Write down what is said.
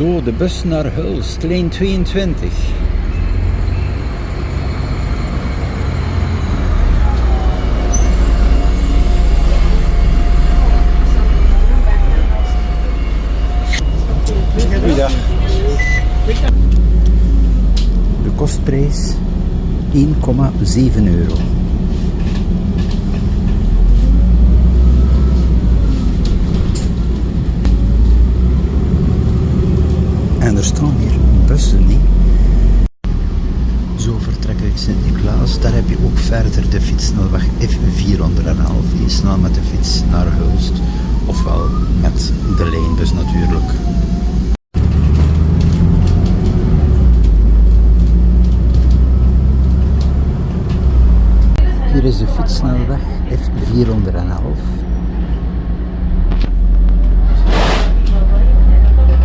Zo, de bus naar Hulst, lijn 22. Goeiedag. De kostprijs €1,7. En er staan hier bussen, niet? Zo vertrek uit Sint-Niklaas. Daar heb je ook verder de fietssnelweg F411. Je snel met de fiets naar Hulst. Ofwel met de lijnbus natuurlijk. Hier is de fietssnelweg F411.